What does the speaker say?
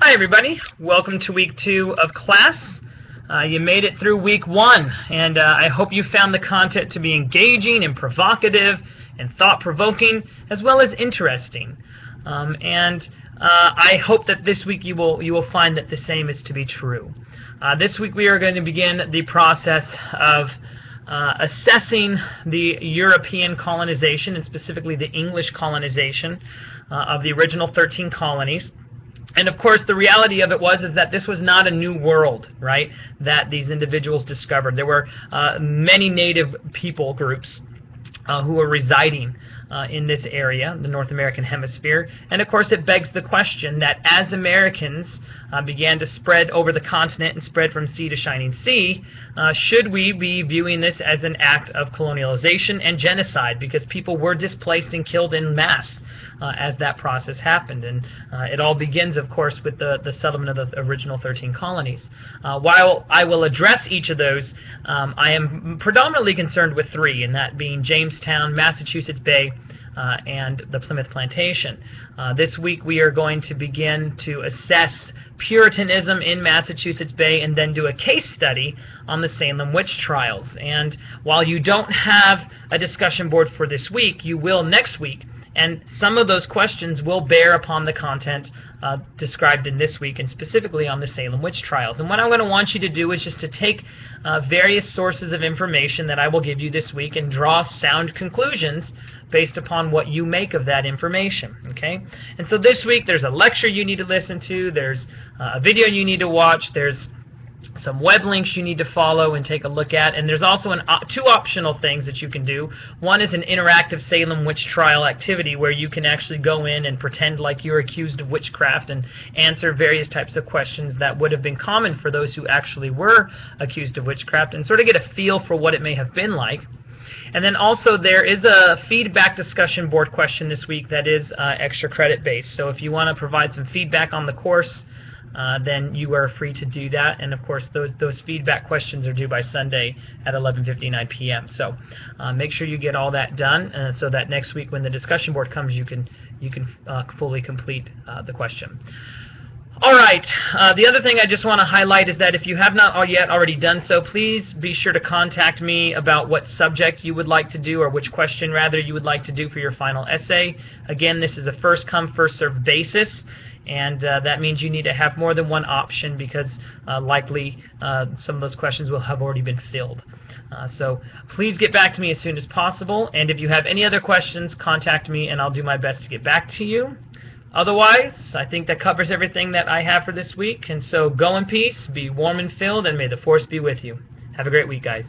Hi everybody, welcome to week 2 of class. You made it through week 1, and I hope you found the content to be engaging and provocative and thought-provoking as well as interesting. I hope that this week you will find that the same is to be true. This week we are going to begin the process of assessing the European colonization, and specifically the English colonization of the original 13 colonies. And of course, the reality of it is that this was not a new world, right, that these individuals discovered. There were many native people groups who were residing in this area, the North American hemisphere. And of course, it begs the question that as Americans began to spread over the continent and spread from sea to shining sea, should we be viewing this as an act of colonialization and genocide, because people were displaced and killed en masse as that process happened. And it all begins, of course, with the settlement of the original 13 colonies. While I will address each of those, I am predominantly concerned with 3, and that being Jamestown, Massachusetts Bay, and the Plymouth Plantation. This week we are going to begin to assess Puritanism in Massachusetts Bay and then do a case study on the Salem witch trials. And while you don't have a discussion board for this week, you will next week. And some of those questions will bear upon the content described in this week, and specifically on the Salem witch trials. And what I'm going to want you to do is just to take various sources of information that I will give you this week and draw sound conclusions based upon what you make of that information. Okay? And so this week there's a lecture you need to listen to, there's a video you need to watch, there's some web links you need to follow and take a look at, and there's also two optional things that you can do. One is an interactive Salem witch trial activity where you can actually go in and pretend like you're accused of witchcraft and answer various types of questions that would have been common for those who actually were accused of witchcraft, and sort of get a feel for what it may have been like. And then also there is a feedback discussion board question this week that is extra credit based. So if you want to provide some feedback on the course, then you are free to do that. And of course those feedback questions are due by Sunday at 11:59 p.m. So make sure you get all that done so that next week when the discussion board comes you can fully complete the question. Alright, the other thing I just want to highlight is that if you have not yet already done so, please be sure to contact me about what subject you would like to do, or which question rather you would like to do for your final essay. Again, this is a first come first served basis, and that means you need to have more than one option, because likely some of those questions will have already been filled. So please get back to me as soon as possible, and if you have any other questions, contact me and I'll do my best to get back to you. Otherwise, I think that covers everything that I have for this week, and so go in peace, be warm and filled, and may the force be with you. Have a great week, guys.